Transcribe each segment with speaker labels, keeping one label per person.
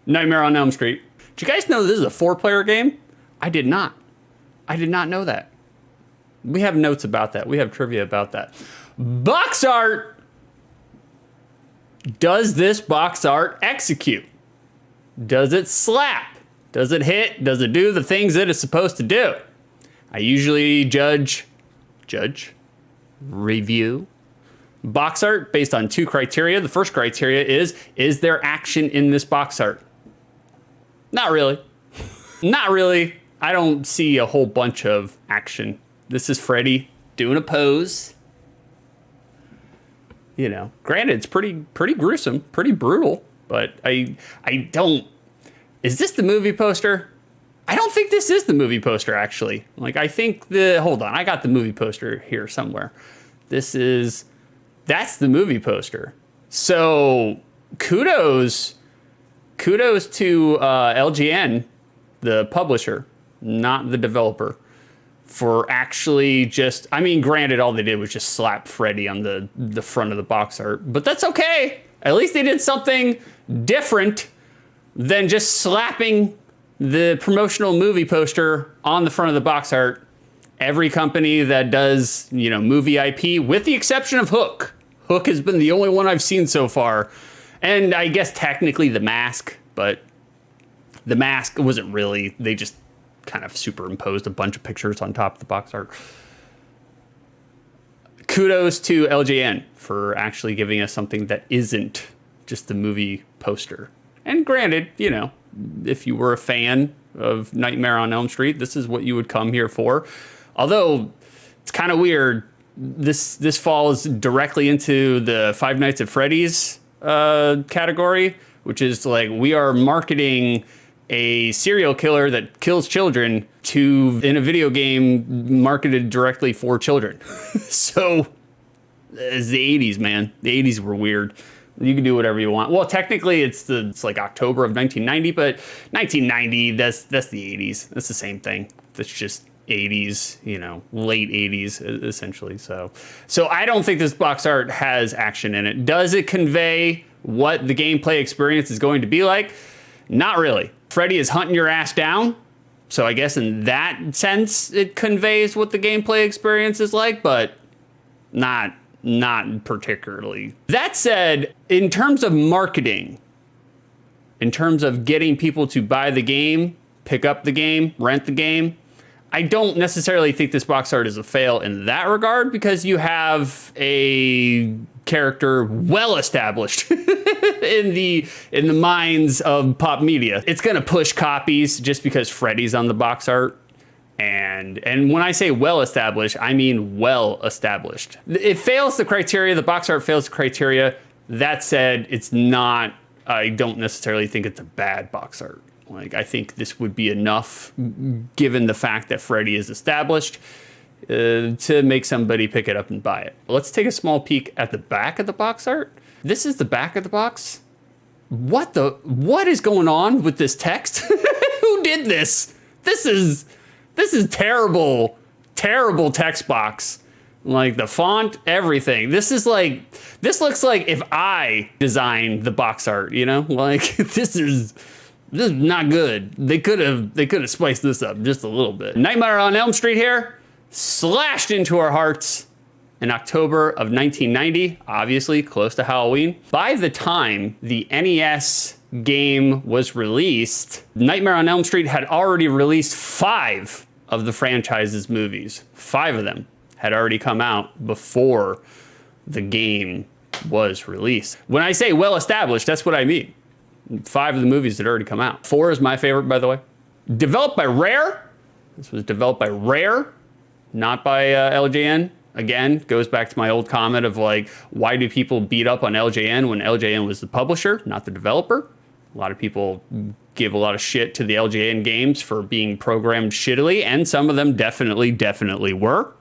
Speaker 1: Nightmare on Elm Street. Did you guys know this is a 4-player game? I did not. I did not know that. We have notes about that. We have trivia about that. Box art. Does this box art execute? Does it slap? Does it hit? Does it do the things that it's supposed to do? I usually review box art based on 2 criteria. The first criteria is there action in this box art? Not really. Not really. I don't see a whole bunch of action. This is Freddy doing a pose. You know, granted, it's pretty gruesome, pretty brutal, but I don't. Is this the movie poster? I don't think this is the movie poster, actually. Like, I think hold on, I got the movie poster here somewhere. That's the movie poster. So kudos to LGN, the publisher, not the developer, for actually just, I mean, granted, all they did was just slap Freddy on the front of the box art, but that's okay. At least they did something different than just slapping the promotional movie poster on the front of the box art. Every company that does, movie IP, with the exception of Hook has been the only one I've seen so far. And I guess technically The Mask, but The Mask wasn't really, they just kind of superimposed a bunch of pictures on top of the box art. Kudos to LJN for actually giving us something that isn't just the movie poster. And granted, if you were a fan of Nightmare on Elm Street, this is what you would come here for. Although it's kind of weird, this falls directly into the Five Nights at Freddy's category, which is like, we are marketing a serial killer that kills children in a video game marketed directly for children. So it's the 80s, man. The 80s were weird. You can do whatever you want. Well, technically it's like October of 1990, but 1990, that's the 80s. That's the same thing. That's just 80s, late 80s essentially. So I don't think this box art has action in it. Does it convey what the gameplay experience is going to be like? Not really. Freddy is hunting your ass down. So I guess in that sense, it conveys what the gameplay experience is like, but not particularly. That said, in terms of marketing, in terms of getting people to buy the game, pick up the game, rent the game, I don't necessarily think this box art is a fail in that regard, because you have a character well established in the minds of pop media. It's gonna push copies just because Freddy's on the box art. And when I say well established, I mean well established. It fails the criteria, the box art fails the criteria. That said, I don't necessarily think it's a bad box art. Like, I think this would be enough, given the fact that Freddy is established, to make somebody pick it up and buy it. Let's take a small peek at the back of the box art. This is the back of the box. What is going on with this text? Who did this? This is terrible text box. Like the font, everything. This looks like if I designed the box art, like this is not good. They could have spiced this up just a little bit. Nightmare on Elm Street here, slashed into our hearts in October of 1990, obviously close to Halloween. By the time the NES game was released, Nightmare on Elm Street had already released 5 of the franchise's movies. 5 of them had already come out before the game was released. When I say well established, that's what I mean. 5 of the movies had already come out. 4 is my favorite, by the way. Developed by Rare. This was developed by Rare, not by LJN. Again, goes back to my old comment of like, why do people beat up on LJN when LJN was the publisher, not the developer? A lot of people give a lot of shit to the LJN games for being programmed shittily, and some of them definitely were.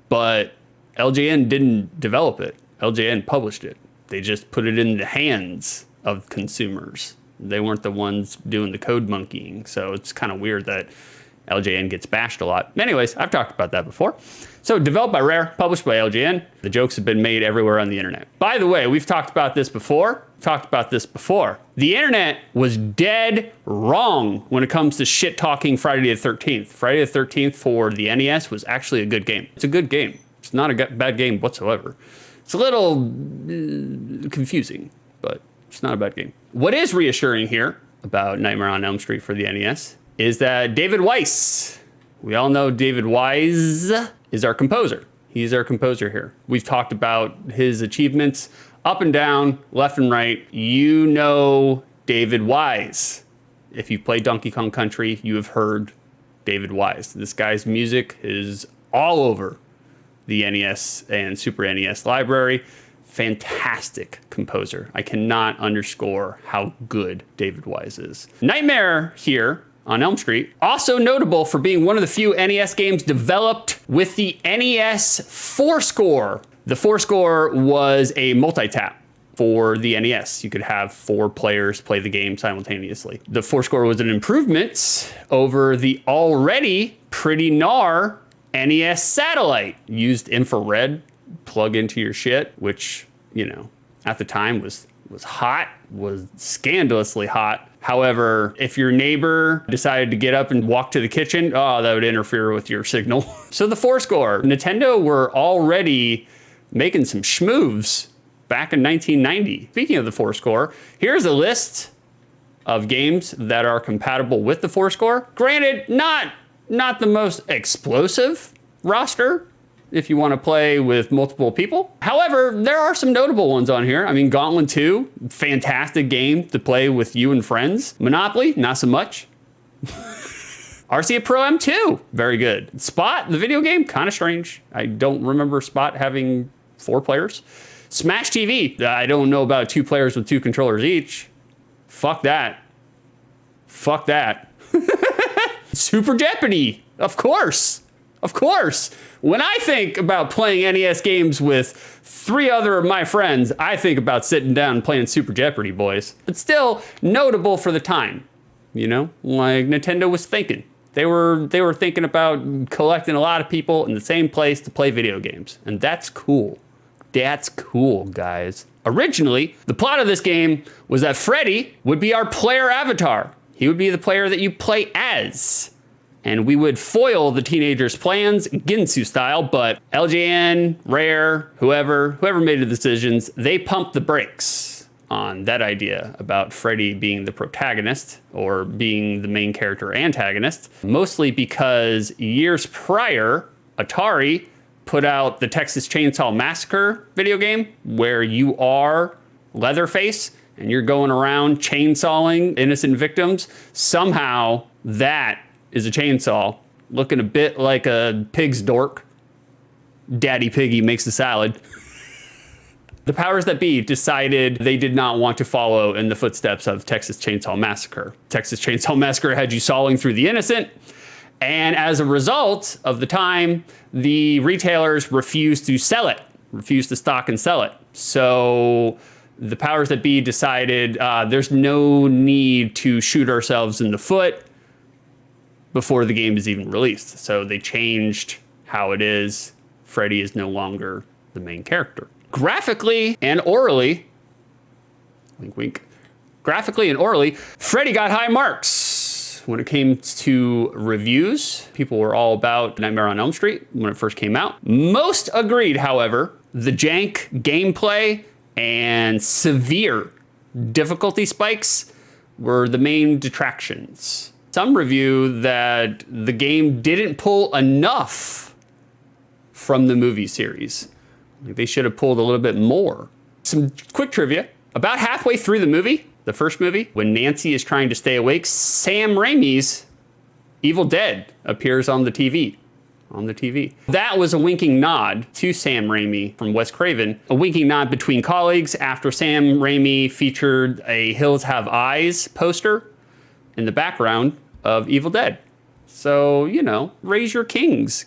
Speaker 1: But LJN didn't develop it. LJN published it. They just put it in the hands of consumers. They weren't the ones doing the code monkeying. So it's kind of weird that LJN gets bashed a lot. Anyways, I've talked about that before. So developed by Rare, published by LJN. The jokes have been made everywhere on the internet. By the way, we've talked about this before. The internet was dead wrong when it comes to shit talking Friday the 13th. Friday the 13th for the NES was actually a good game. It's a good game. It's not a bad game whatsoever. It's a little confusing, but it's not a bad game. What is reassuring here about Nightmare on Elm Street for the NES is that David Weiss, we all know David Weiss is our composer. He's our composer here. We've talked about his achievements up and down, left and right. You know David Weiss. If you play Donkey Kong Country, you have heard David Weiss. This guy's music is all over the NES and Super NES library. Fantastic composer. I cannot underscore how good David Weiss is. Nightmare here on Elm Street, also notable for being one of the few NES games developed with the NES 4-score. The 4-score was a multi-tap for the NES. You could have 4 players play the game simultaneously. The 4-score was an improvement over the already pretty gnar NES Satellite. Used infrared, plug into your shit, which, you know, at the time was hot, was scandalously hot. However, if your neighbor decided to get up and walk to the kitchen, that would interfere with your signal. So the 4-score, Nintendo were already making some schmoves back in 1990. Speaking of the 4-score, here's a list of games that are compatible with the 4-score. Granted, not the most explosive roster if you want to play with multiple people. However, there are some notable ones on here. I mean, Gauntlet 2, fantastic game to play with you and friends. Monopoly, not so much. RCA Pro M2, very good. Spot, the video game, kind of strange. I don't remember Spot having 4 players. Smash TV, I don't know about 2 players with 2 controllers each. Fuck that. Fuck that. Super Jeopardy, of course. Of course. When I think about playing NES games with 3 other of my friends, I think about sitting down and playing Super Jeopardy, boys. But still notable for the time, you know? Like Nintendo was thinking. They were thinking about collecting a lot of people in the same place to play video games. And that's cool. That's cool, guys. Originally, the plot of this game was that Freddy would be our player avatar. He would be the player that you play as. And we would foil the teenagers' plans, Ginsu style, but LJN, Rare, whoever made the decisions, they pumped the brakes on that idea about Freddy being the protagonist or being the main character antagonist, mostly because years prior, Atari put out the Texas Chainsaw Massacre video game where you are Leatherface and you're going around chainsawing innocent victims. Somehow that is a chainsaw looking a bit like a pig's dork. Daddy Piggy makes the salad. The powers that be decided they did not want to follow in the footsteps of Texas Chainsaw Massacre. Texas Chainsaw Massacre had you sawing through the innocent. And as a result of the time, the retailers refused to sell it, refused to stock and sell it. So the powers that be decided there's no need to shoot ourselves in the foot before the game is even released. So they changed how it is. Freddy is no longer the main character. Graphically and orally, wink, wink, graphically and orally, Freddy got high marks. When it came to reviews, people were all about Nightmare on Elm Street when it first came out. Most agreed, however, the jank gameplay and severe difficulty spikes were the main detractions. Some review that the game didn't pull enough from the movie series. They should have pulled a little bit more. Some quick trivia. About halfway through the movie, the first movie, when Nancy is trying to stay awake, Sam Raimi's Evil Dead appears on the TV. That was a winking nod to Sam Raimi from Wes Craven, a winking nod between colleagues after Sam Raimi featured a Hills Have Eyes poster in the background of Evil Dead. So, you know, raise your kings.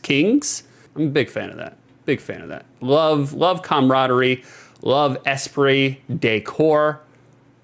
Speaker 1: I'm a big fan of that. Love camaraderie, love esprit de corps,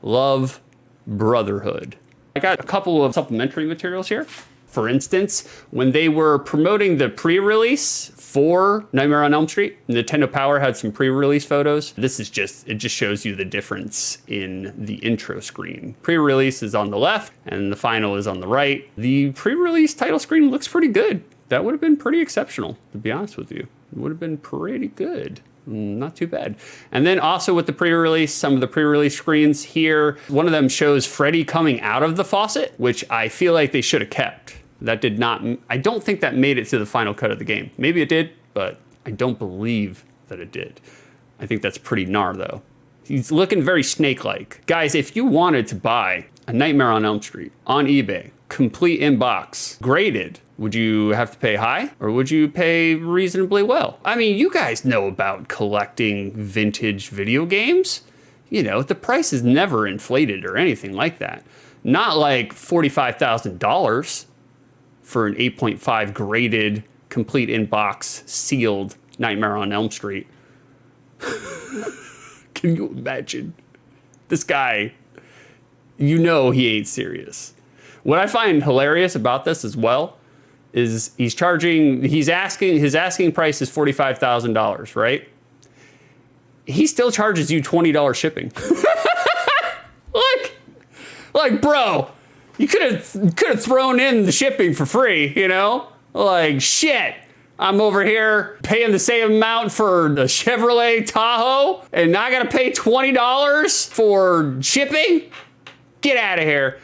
Speaker 1: love brotherhood. I got a couple of supplementary materials here For instance, when they were promoting the pre-release for Nightmare on Elm Street, Nintendo Power had some pre-release photos. This is it just shows you the difference in the intro screen. Pre-release is on the left and the final is on the right. The pre-release title screen looks pretty good. That would have been pretty exceptional, to be honest with you. It would have been pretty good. Not too bad. And then also with the pre-release, some of the pre-release screens here, one of them shows Freddy coming out of the faucet, which I feel like they should have kept. That did not, I don't think that made it to the final cut of the game. Maybe it did, but I don't believe that it did. I think that's pretty gnar though. He's looking very snake-like. Guys, if you wanted to buy a Nightmare on Elm Street on eBay, complete in box, graded, would you have to pay high or would you pay reasonably well? I mean, you guys know about collecting vintage video games. You know, the price is never inflated or anything like that. Not like $45,000 for an 8.5 graded, complete in box, sealed Nightmare on Elm Street. Can you imagine? This guy, you know he ain't serious. What I find hilarious about this as well is his asking price is $45,000, right? He still charges you $20 shipping. like, bro, you could have thrown in the shipping for free, you know? Like, shit. I'm over here paying the same amount for the Chevrolet Tahoe, and now I gotta pay $20 for shipping? Get out of here.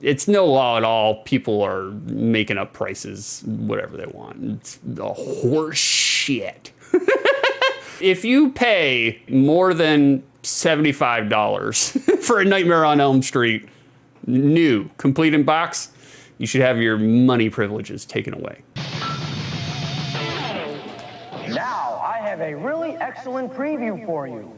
Speaker 1: It's no law at all. People are making up prices, whatever they want. It's a horse shit. If you pay more than $75 for a Nightmare on Elm Street, new, complete in box, you should have your money privileges taken away.
Speaker 2: Now, I have a really excellent preview for you.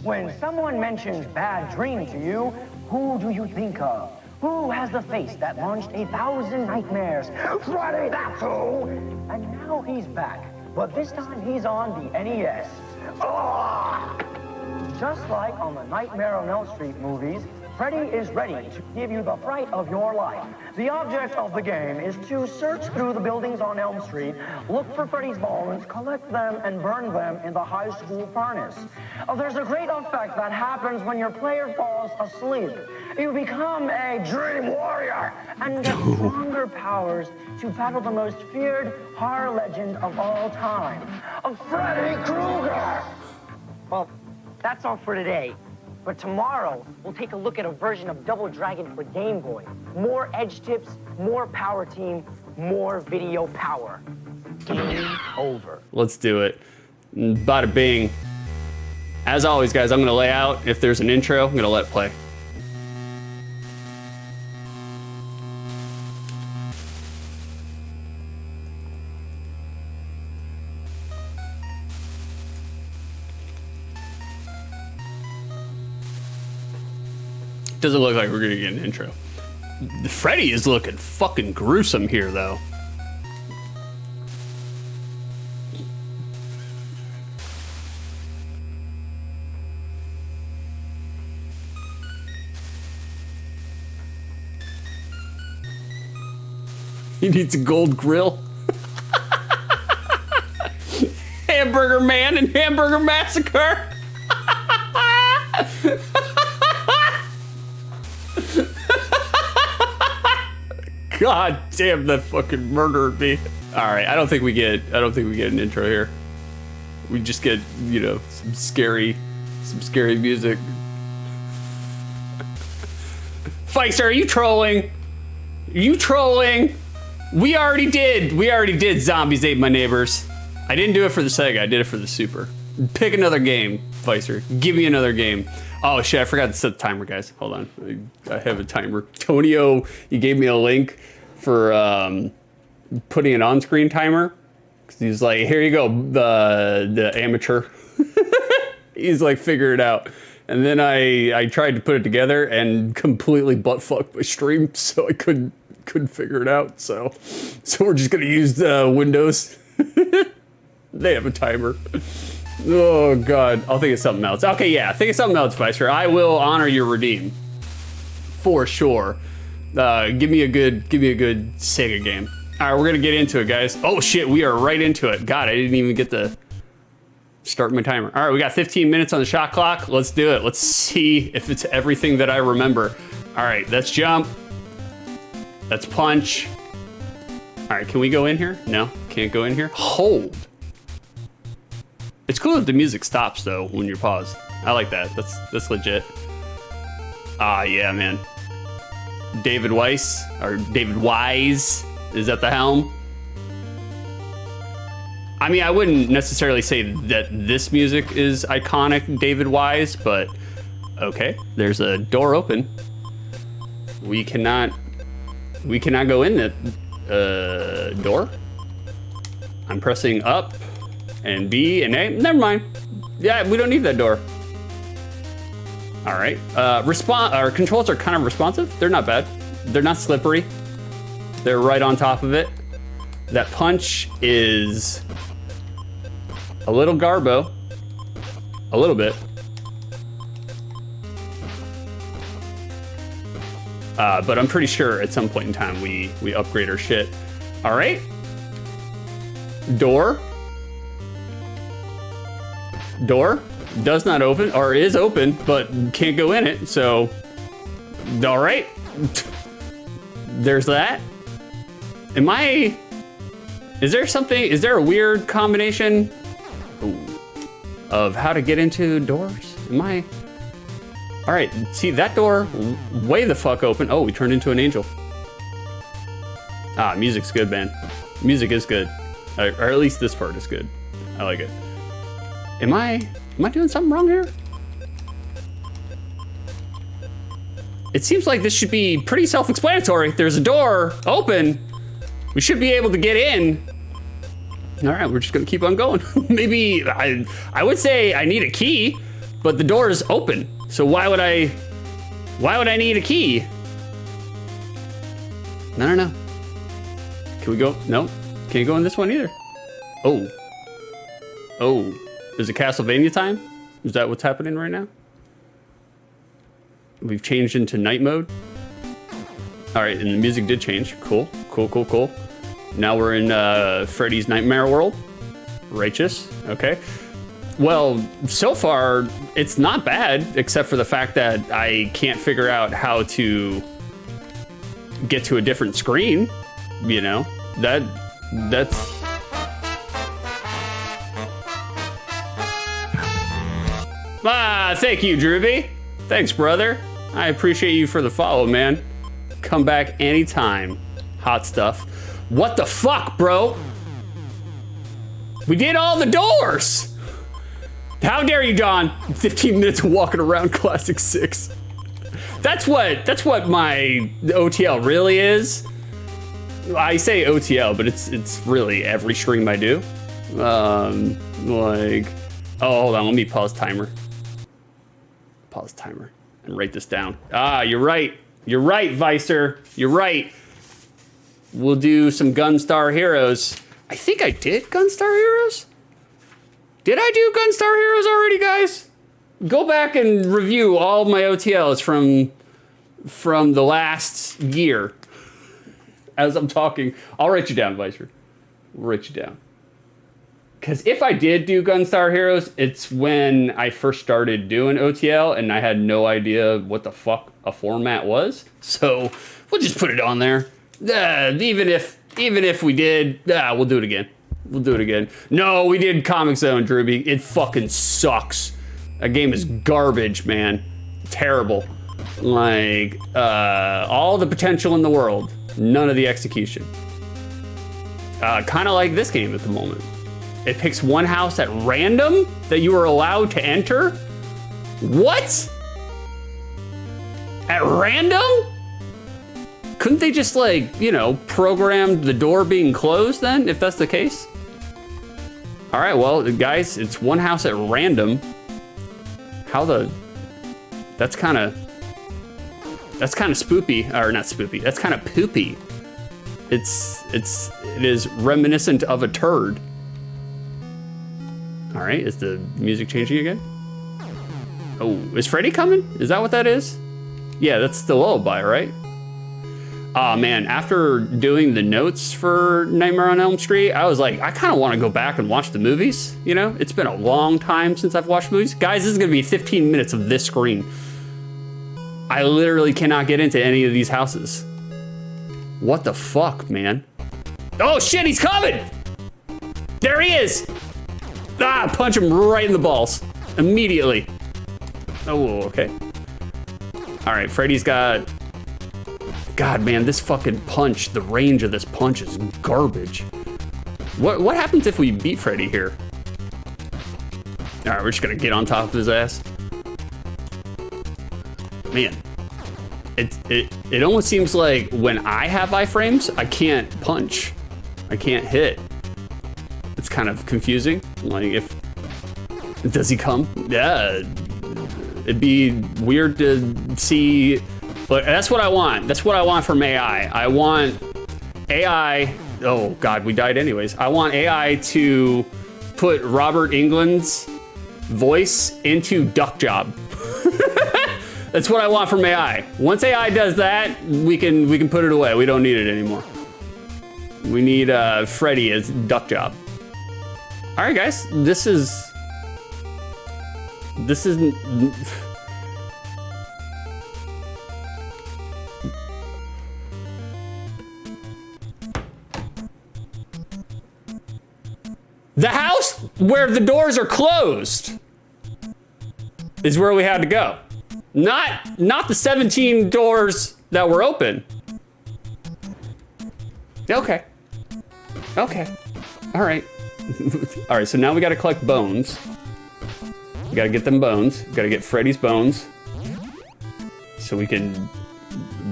Speaker 2: When someone mentions Bad Dream to you, who do you think of? Who has the face that launched 1,000 nightmares? Freddy, that's who! And now he's back, but this time he's on the NES. Ugh! Just like on the Nightmare on Elm Street movies, Freddy is ready to give you the fright of your life. The object of the game is to search through the buildings on Elm Street, look for Freddy's bones, collect them, and burn them in the high school furnace. There's a great effect that happens when your player falls asleep. You become a dream warrior and get stronger powers to battle the most feared horror legend of all time, Freddy Krueger. Well, that's all for today. But tomorrow, we'll take a look at a version of Double Dragon for Game Boy. More edge tips, more power team, more video power. Game over.
Speaker 1: Let's do it. Bada bing. As always, guys, I'm going to lay out. If there's an intro, I'm going to let it play. Doesn't look like we're gonna get an intro. Freddy is looking fucking gruesome here, though. He needs a gold grill. Hamburger Man and Hamburger Massacre. God damn, that fucking murdered me. All right, I don't think we get an intro here. We just get, you know, some scary music. Feister, are you trolling? Are you trolling? We already did Zombies Ate My Neighbors. I didn't do it for the Sega, I did it for the Super. Pick another game, Feister. Give me another game. Oh shit, I forgot to set the timer, guys. Hold on, I have a timer. Tonio, you gave me a link for putting an on-screen timer. Cause he's like, here you go, the amateur. He's like, figure it out. And then I tried to put it together and completely butt-fucked my stream, so I couldn't figure it out. So we're just gonna use the Windows. They have a timer. Oh God, I'll think of something else. Okay, yeah, think of something else, Feister. I will honor your redeem for sure. Give me a good Sega game. All right, we're gonna get into it, guys. Oh shit, we are right into it. God, I didn't even get to start my timer. All right, we got 15 minutes on the shot clock. Let's do it. Let's see if it's everything that I remember. All right, let's jump. Let's punch. All right, can we go in here? No, can't go in here. Hold. It's cool that the music stops though when you're paused. I like that. That's legit. Ah, yeah, man. David Wise is at the helm. I mean, I wouldn't necessarily say that this music is iconic David Wise, but okay. There's a door open. We cannot go in that door. I'm pressing up and B and A. Never mind. Yeah, we don't need that door. All right. Our controls are kind of responsive. They're not bad. They're not slippery. They're right on top of it. That punch is a little garbo. A little bit. But I'm pretty sure at some point in time we upgrade our shit. All right. Door does not open, or is open, but can't go in it. So, all right. There's that. Is there a weird combination of how to get into doors? All right, see that door way the fuck open. Oh, we turned into an angel. Ah, music's good, man. Music is good. Or at least this part is good. I like it. Am I doing something wrong here? It seems like this should be pretty self-explanatory. There's a door open. We should be able to get in. All right, we're just gonna keep on going. Maybe I would say I need a key, but the door is open. So why would I need a key? No. Can we go? No, can't go in this one either. Oh, is it Castlevania time? Is that what's happening right now? We've changed into night mode. All right, and the music did change. Cool. Now we're in Freddy's Nightmare World. Righteous, okay. Well, so far, it's not bad, except for the fact that I can't figure out how to get to a different screen. You know, that's... Thank you, Drewby. Thanks, brother. I appreciate you for the follow, man. Come back anytime. Hot stuff. What the fuck, bro? We did all the doors. How dare you, Don? 15 minutes of walking around Classic 6. That's what my OTL really is. I say OTL, but it's really every stream I do. Like, oh, hold on, let me pause timer. Pause timer and write this down. Ah, you're right. You're right, Vicer. You're right. We'll do some Gunstar Heroes. I think I did Gunstar Heroes. Did I do Gunstar Heroes already, guys? Go back and review all my OTLs from the last year. As I'm talking, I'll write you down, Vicer. I'll write you down. Because if I did do Gunstar Heroes, it's when I first started doing OTL and I had no idea what the fuck a format was. So we'll just put it on there. Even if we did, we'll do it again. We'll do it again. No, we did Comic Zone, Drewby. It fucking sucks. That game is garbage, man. Terrible. Like, all the potential in the world. None of the execution. Kind of like this game at the moment. It picks one house at random that you are allowed to enter? What? At random? Couldn't they just, like, you know, program the door being closed then, if that's the case? All right, well, guys, it's one house at random. That's kind of spoopy, or not spoopy, that's kind of poopy. It is reminiscent of a turd. All right, is the music changing again? Oh, is Freddy coming? Is that what that is? Yeah, that's the lullaby, right? Oh man, after doing the notes for Nightmare on Elm Street, I was like, I kind of want to go back and watch the movies, you know? It's been a long time since I've watched movies. Guys, this is gonna be 15 minutes of this screen. I literally cannot get into any of these houses. What the fuck, man? Oh shit, he's coming! There he is! Ah, punch him right in the balls. Immediately. Oh, okay. All right, Freddy's got... God, man, this fucking punch, the range of this punch is garbage. What happens if we beat Freddy here? All right, we're just gonna get on top of his ass. Man, it almost seems like when I have iframes, I can't punch. I can't hit. It's kind of confusing. Like, if... Does he come? Yeah. It'd be weird to see... But that's what I want. That's what I want from AI. I want AI... Oh, God, we died anyways. I want AI to put Robert Englund's voice into Duck Job. That's what I want from AI. Once AI does that, we can put it away. We don't need it anymore. We need Freddy as Duck Job. All right, guys. This is... The house where the doors are closed is where we had to go. Not the 17 doors that were open. Okay. Okay. All right. All right, so now we gotta collect bones. We gotta get them bones. We gotta get Freddy's bones so we can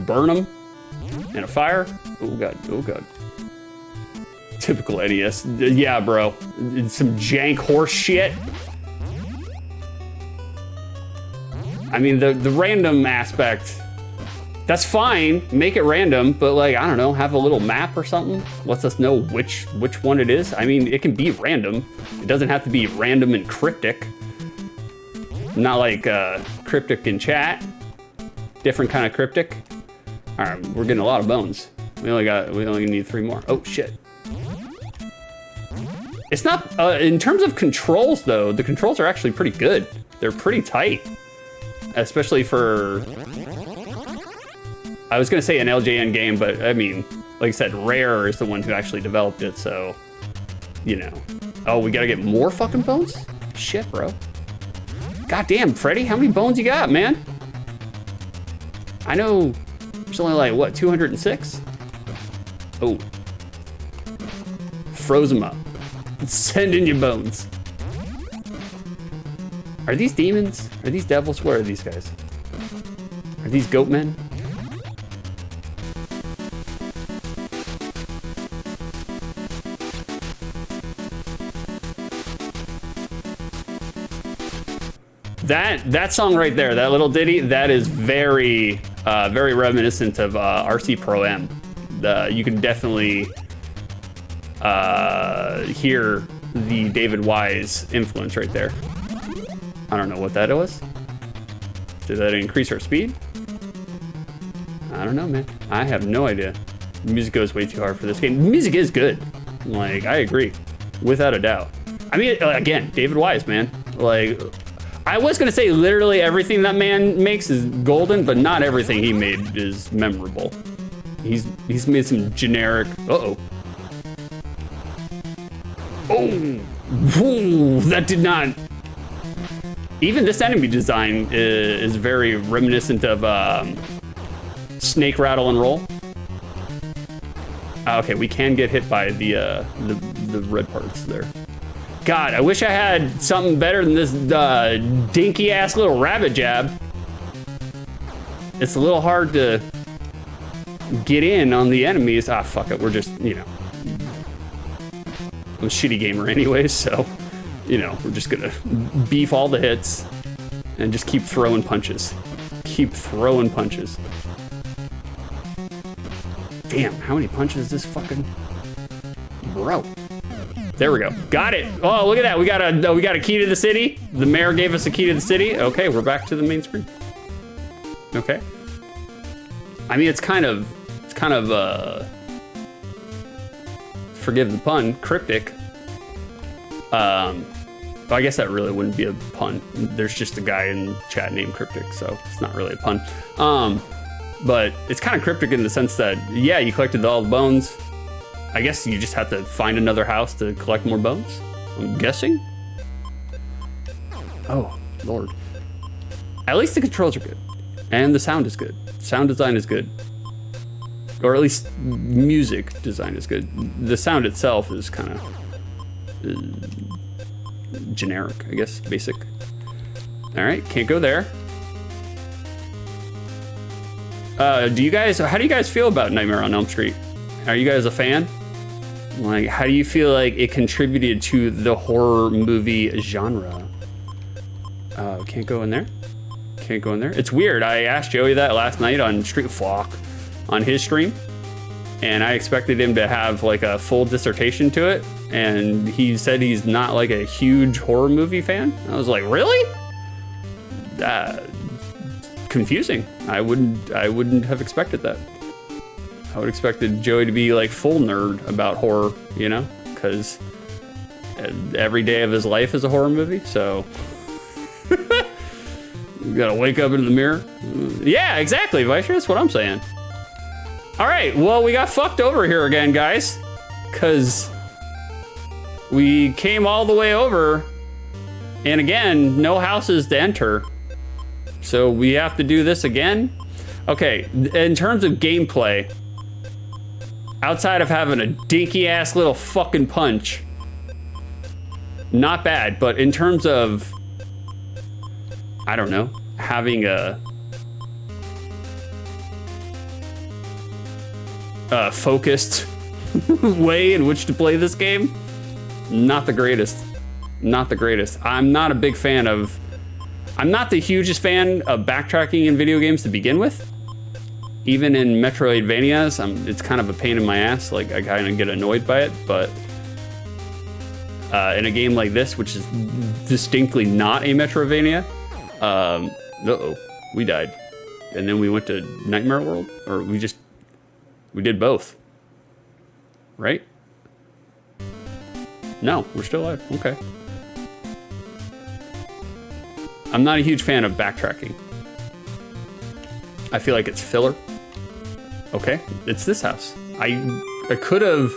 Speaker 1: burn them in a fire. Oh God, oh God. Typical NES. Yeah, bro. Some jank horse shit. I mean, the random aspect, that's fine. Make it random, but like, I don't know, have a little map or something. Lets us know which one it is. I mean, it can be random. It doesn't have to be random and cryptic. Not like cryptic in chat. Different kind of cryptic. All right, we're getting a lot of bones. We only need 3 more. Oh shit. It's not, in terms of controls though, the controls are actually pretty good. They're pretty tight. Especially for, I was gonna say an LJN game, but I mean, like I said, Rare is the one who actually developed it, so, you know. Oh, we gotta get more fucking bones? Shit, bro. God damn, Freddy, how many bones you got, man? I know there's only like, what, 206? Oh. Froze them up. Send in your bones. Are these demons? Are these devils? Where are these guys? Are these goat men? That song right there, that little ditty, that is very reminiscent of RC Pro M. You can definitely hear the David Wise influence right there. I don't know what that was. Did that increase our speed? I don't know, man. I have no idea. The music goes way too hard for this game. The music is good. Like, I agree. Without a doubt. I mean, again, David Wise, man. Like, I was gonna say literally everything that man makes is golden, but not everything he made is memorable. He's made some generic, uh-oh. Oh, whoa, that did not. Even this enemy design is very reminiscent of Snake Rattle and Roll. Okay, we can get hit by the red parts there. God, I wish I had something better than this dinky ass little rabbit jab. It's a little hard to get in on the enemies. Ah, fuck it, we're just, you know. I'm a shitty gamer anyways, so, you know, we're just gonna beef all the hits and just keep throwing punches. Keep throwing punches. Damn, how many punches is this fucking... Bro. There we go. Got it. Oh, look at that. We got a key to the city. The mayor gave us a key to the city. Okay, we're back to the main screen. Okay. I mean, it's kind of, forgive the pun, cryptic. I guess that really wouldn't be a pun. There's just a guy in chat named Cryptic, so it's not really a pun. But it's kind of cryptic in the sense that, yeah, you collected all the bones. I guess you just have to find another house to collect more bones, I'm guessing. Oh, Lord. At least the controls are good. And the sound is good. Sound design is good. Or at least music design is good. The sound itself is kind of generic, I guess, basic. All right, can't go there. How do you guys feel about Nightmare on Elm Street? Are you guys a fan? Like, how do you feel like it contributed to the horror movie genre? Can't go in there. Can't go in there. It's weird. I asked Joey that last night on on his stream, and I expected him to have like a full dissertation to it, and he said he's not like a huge horror movie fan. I was like, really? Confusing. I wouldn't have expected that. I would have expected Joey to be like full nerd about horror, you know, because every day of his life is a horror movie. So you gotta wake up into the mirror. Yeah, exactly, Vicer. That's what I'm saying. All right, well, we got fucked over here again, guys, because we came all the way over, and again, no houses to enter. So we have to do this again. Okay, in terms of gameplay, outside of having a dinky ass little fucking punch, not bad, but in terms of, I don't know, having a focused way in which to play this game, not the greatest. Not the greatest. I'm not the hugest fan of backtracking in video games to begin with. Even in Metroidvanias, it's kind of a pain in my ass. Like, I kind of get annoyed by it, but in a game like this, which is distinctly not a Metroidvania, uh-oh, we died. And then we went to Nightmare World, or we did both, right? No, we're still alive, okay. I'm not a huge fan of backtracking. I feel like it's filler. Okay, it's this house. I could have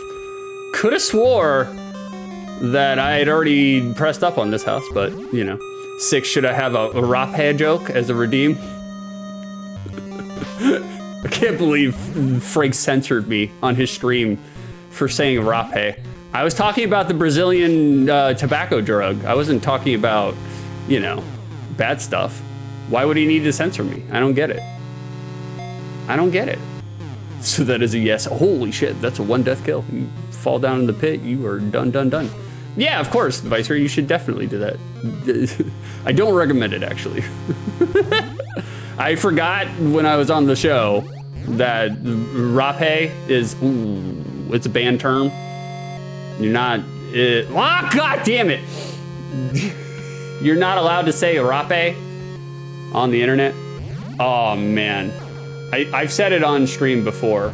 Speaker 1: swore that I had already pressed up on this house, but you know, should I have a Rapé joke as a redeem? I can't believe Frank censored me on his stream for saying Rapé. I was talking about the Brazilian tobacco drug. I wasn't talking about, you know, bad stuff. Why would he need to censor me? I don't get it. I don't get it. So that is a yes. Holy shit, that's a 1 death kill. You fall down in the pit, you are done. Yeah, of course, Vicer, you should definitely do that. I don't recommend it, actually. I forgot when I was on the show that Rapé is, it's a banned term. You're not, God damn it. You're not allowed to say Rapé on the internet. Oh man, I've said it on stream before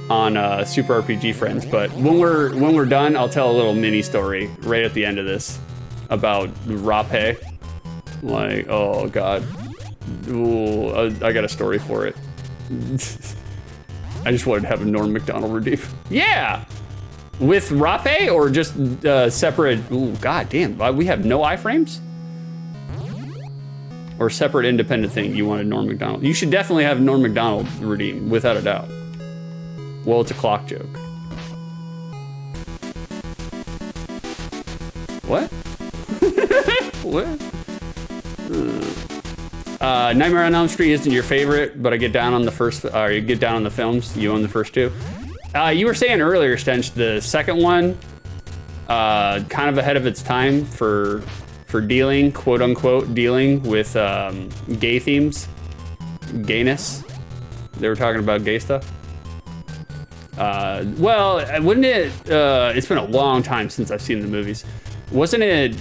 Speaker 1: on Super RPG Friends, but when we're done, I'll tell a little mini story right at the end of this about Rapé. Like, oh god, ooh, I got a story for it. I just wanted to have a Norm Macdonald redeem. Yeah. With Rapé or just separate? Ooh, god damn, we have no iframes? Or separate independent thing you wanted Norm Macdonald? You should definitely have Norm Macdonald redeem, without a doubt. Well, it's a clock joke. What? What? Nightmare on Elm Street isn't your favorite, but I get down on the first, or you get down on the films. You own the first two. You were saying earlier, Stench, the second one, kind of ahead of its time for dealing, quote unquote, dealing with gay themes, gayness. They were talking about gay stuff. Well, wouldn't it? It's been a long time since I've seen the movies. Wasn't it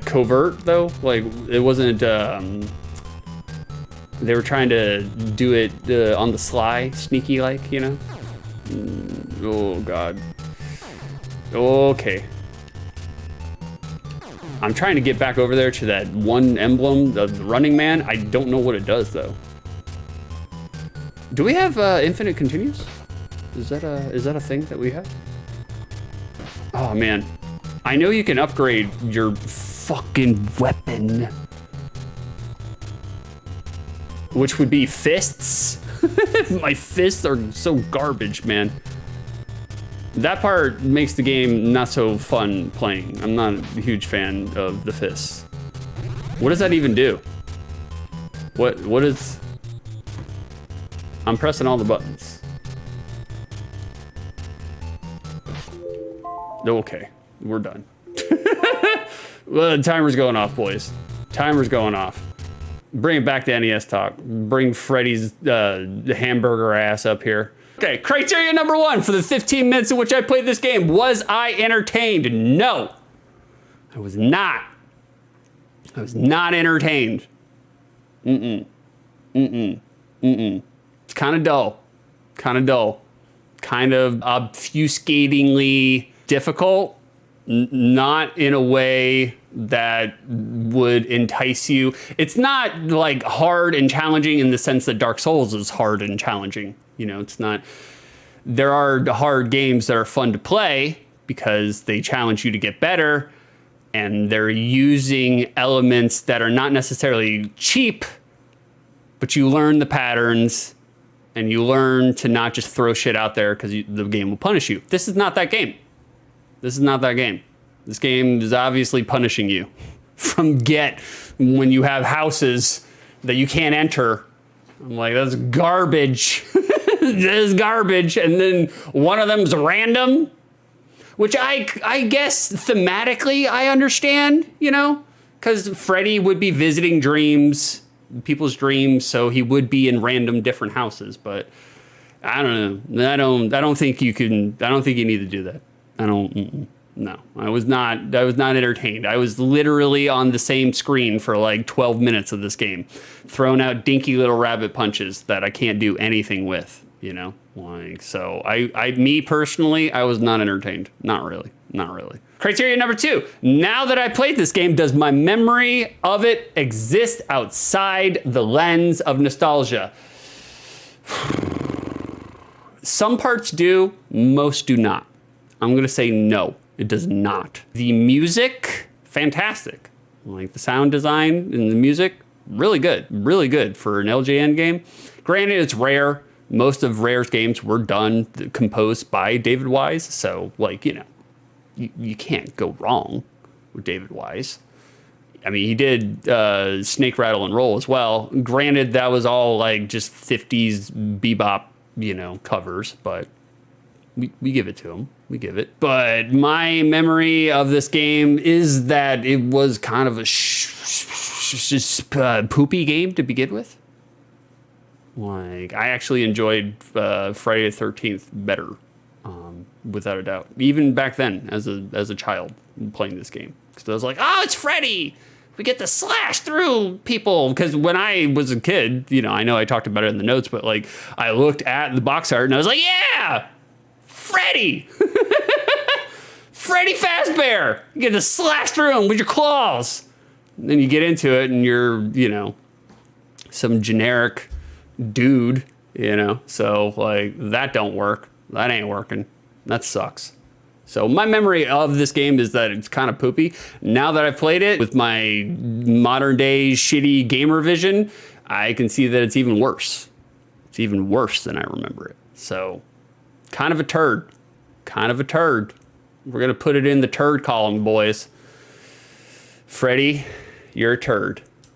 Speaker 1: covert though? Like it wasn't. They were trying to do it on the sly, sneaky like, you know? Oh, God. Okay. I'm trying to get back over there to that one emblem, the Running Man. I don't know what it does, though. Do we have infinite continues? Is that a thing that we have? Oh, man. I know you can upgrade your fucking weapon. Which would be fists. My fists are so garbage, man. That part makes the game not so fun playing. I'm not a huge fan of the fists. What does that even do? What is... I'm pressing all the buttons. Okay, we're done. Well, the timer's going off, boys. Timer's going off. Bring it back to NES talk. Bring Freddy's hamburger ass up here. Okay, criteria number 1 for the 15 minutes in which I played this game. Was I entertained? No. I was not. I was not entertained. It's kind of dull. Kind of dull. Kind of obfuscatingly difficult. Not in a way that would entice you. It's not like hard and challenging in the sense that Dark Souls is hard and challenging. You know, it's not. There are hard games that are fun to play because they challenge you to get better, and they're using elements that are not necessarily cheap, but you learn the patterns and you learn to not just throw shit out there because the game will punish you. This is not that game. This is not that game. This game is obviously punishing you from get when you have houses that you can't enter. I'm like, that's garbage. This is garbage. And then one of them's random, which I guess thematically I understand, you know, because Freddy would be visiting people's dreams, so he would be in random different houses. But I don't know. I don't think you need to do that. No, I was not entertained. I was literally on the same screen for like 12 minutes of this game, throwing out dinky little rabbit punches that I can't do anything with, you know? Like, so me personally, I was not entertained. Not really. Criteria number 2. Now that I played this game, does my memory of it exist outside the lens of nostalgia? Some parts do, most do not. I'm going to say no, it does not. The music, fantastic. Like the sound design and the music, really good for an LJN game. Granted, it's Rare. Most of Rare's games were composed by David Wise. So, like, you know, you can't go wrong with David Wise. I mean, he did Snake, Rattle, and Roll as well. Granted, that was all like just 50s bebop, you know, covers, but we give it to him. We give it. But my memory of this game is that it was kind of a poopy game to begin with. Like, I actually enjoyed Friday the 13th better, without a doubt. Even back then, as a child playing this game, because I was like, "Oh, it's Freddy! We get to slash through people." Because when I was a kid, you know, I know I talked about it in the notes, but like, I looked at the box art and I was like, "Yeah, Freddy, Freddy Fazbear! You get to slash through him with your claws." And then you get into it, and you're, you know, some generic dude, you know, so like that don't work. That ain't working. That sucks. So my memory of this game is that it's kind of poopy. Now that I've played it with my modern day shitty gamer vision, I can see that it's even worse. It's even worse than I remember it. So kind of a turd. We're going to put it in the turd column, boys. Freddy, you're a turd.